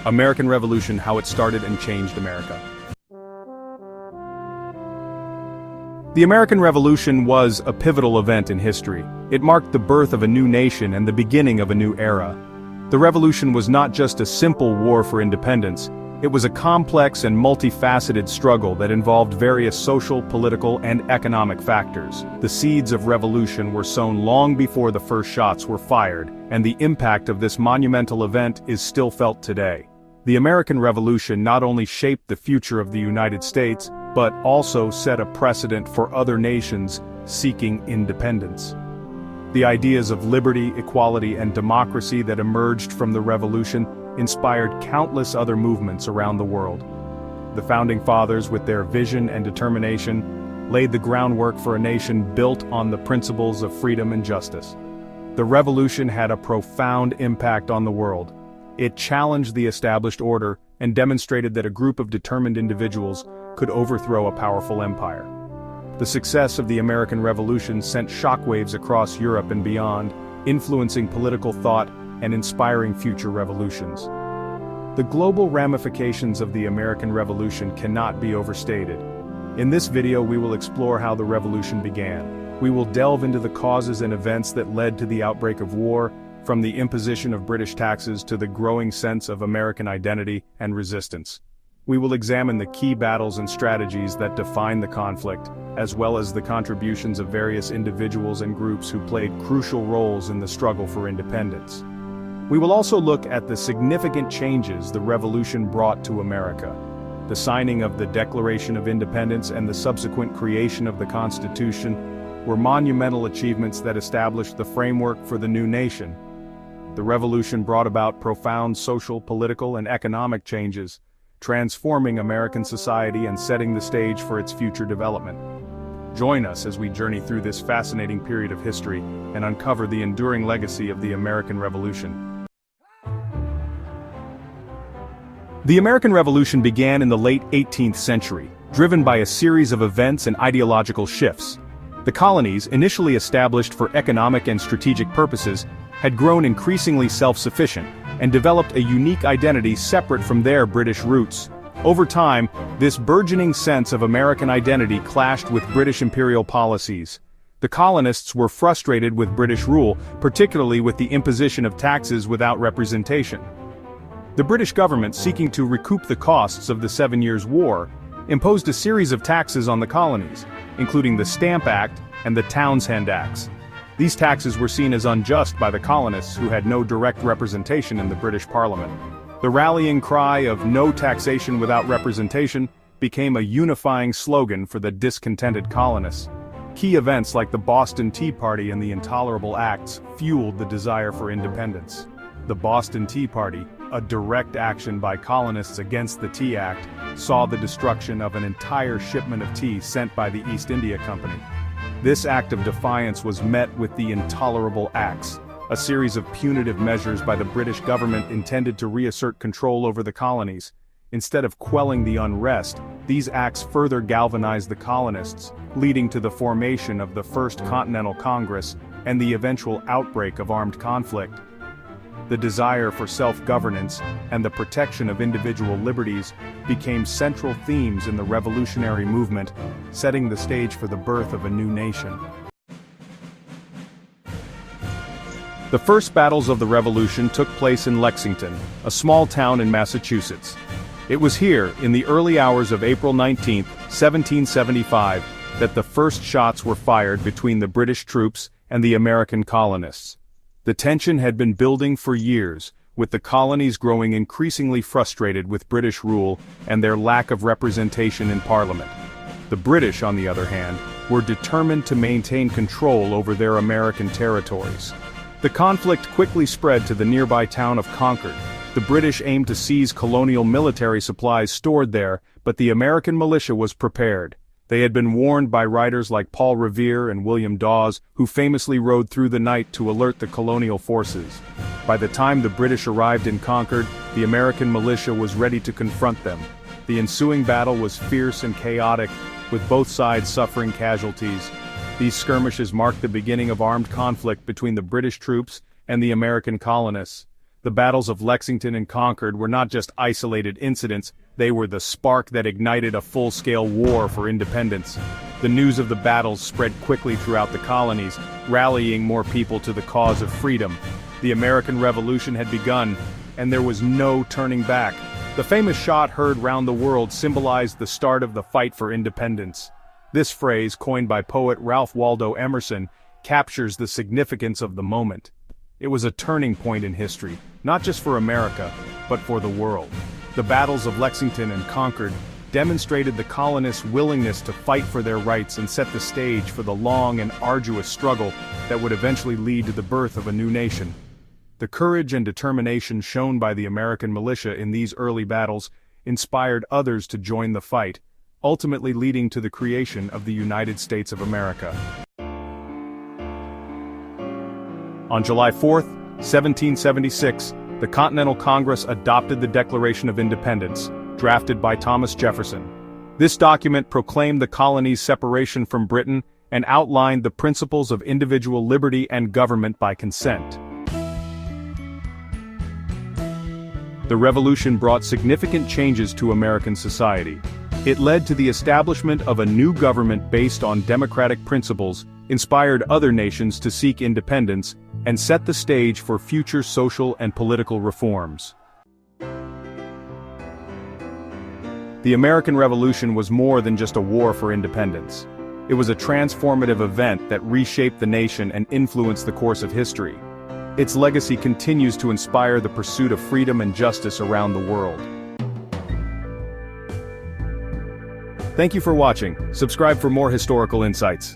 American Revolution, how it started and changed America. The American Revolution was a pivotal event in history. It marked the birth of a new nation and the beginning of a new era. The revolution was not just a simple war for independence, it was a complex and multifaceted struggle that involved various social, political, and economic factors. The seeds of revolution were sown long before the first shots were fired, and the impact of this monumental event is still felt today. The American Revolution not only shaped the future of the United States, but also set a precedent for other nations seeking independence. The ideas of liberty, equality, and democracy that emerged from the revolution inspired countless other movements around the world. The Founding Fathers, with their vision and determination, laid the groundwork for a nation built on the principles of freedom and justice. The revolution had a profound impact on the world. It challenged the established order and demonstrated that a group of determined individuals could overthrow a powerful empire. The success of the American Revolution sent shockwaves across Europe and beyond, influencing political thought and inspiring future revolutions. The global ramifications of the American Revolution cannot be overstated. In this video we will explore how the revolution began. We will delve into the causes and events that led to the outbreak of war, from the imposition of British taxes to the growing sense of American identity and resistance. We will examine the key battles and strategies that define the conflict, as well as the contributions of various individuals and groups who played crucial roles in the struggle for independence. We will also look at the significant changes the revolution brought to America. The signing of the Declaration of Independence and the subsequent creation of the Constitution were monumental achievements that established the framework for the new nation. The revolution brought about profound social, political, and economic changes, transforming American society and setting the stage for its future development. Join us as we journey through this fascinating period of history and uncover the enduring legacy of the American Revolution. The American Revolution began in the late 18th century, driven by a series of events and ideological shifts. The colonies, initially established for economic and strategic purposes, had grown increasingly self-sufficient and developed a unique identity separate from their British roots. Over time, this burgeoning sense of American identity clashed with British imperial policies. The colonists were frustrated with British rule, particularly with the imposition of taxes without representation. The British government, seeking to recoup the costs of the 7 Years' War, imposed a series of taxes on the colonies, including the Stamp Act and the Townshend Acts. These taxes were seen as unjust by the colonists, who had no direct representation in the British Parliament. The rallying cry of "No taxation without representation" became a unifying slogan for the discontented colonists. Key events like the Boston Tea Party and the Intolerable Acts fueled the desire for independence. The Boston Tea Party, a direct action by colonists against the Tea Act, saw the destruction of an entire shipment of tea sent by the East India Company. This act of defiance was met with the Intolerable Acts, a series of punitive measures by the British government intended to reassert control over the colonies. Instead of quelling the unrest, these acts further galvanized the colonists, leading to the formation of the First Continental Congress and the eventual outbreak of armed conflict. The desire for self-governance and the protection of individual liberties became central themes in the revolutionary movement, setting the stage for the birth of a new nation. The first battles of the Revolution took place in Lexington, a small town in Massachusetts. It was here, in the early hours of April 19, 1775, that the first shots were fired between the British troops and the American colonists. The tension had been building for years, with the colonies growing increasingly frustrated with British rule and their lack of representation in Parliament. The British, on the other hand, were determined to maintain control over their American territories. The conflict quickly spread to the nearby town of Concord. The British aimed to seize colonial military supplies stored there, but the American militia was prepared. They had been warned by writers like Paul Revere and William Dawes, who famously rode through the night to alert the colonial forces. By the time the British arrived in Concord, the American militia was ready to confront them. The ensuing battle was fierce and chaotic, with both sides suffering casualties. These skirmishes marked the beginning of armed conflict between the British troops and the American colonists. The battles of Lexington and Concord were not just isolated incidents, they were the spark that ignited a full-scale war for independence. The news of the battles spread quickly throughout the colonies, rallying more people to the cause of freedom. The American Revolution had begun, and there was no turning back. The famous shot heard round the world symbolized the start of the fight for independence. This phrase, coined by poet Ralph Waldo Emerson, captures the significance of the moment. It was a turning point in history, not just for America, but for the world. The battles of Lexington and Concord demonstrated the colonists' willingness to fight for their rights and set the stage for the long and arduous struggle that would eventually lead to the birth of a new nation. The courage and determination shown by the American militia in these early battles inspired others to join the fight, ultimately leading to the creation of the United States of America. On July 4, 1776, the Continental Congress adopted the Declaration of Independence, drafted by Thomas Jefferson. This document proclaimed the colony's separation from Britain and outlined the principles of individual liberty and government by consent. The Revolution brought significant changes to American society. It led to the establishment of a new government based on democratic principles, inspired other nations to seek independence, and set the stage for future social and political reforms. The American Revolution was more than just a war for independence. It was a transformative event that reshaped the nation and influenced the course of history. Its legacy continues to inspire the pursuit of freedom and justice around the world. Thank you for watching. Subscribe for more historical insights.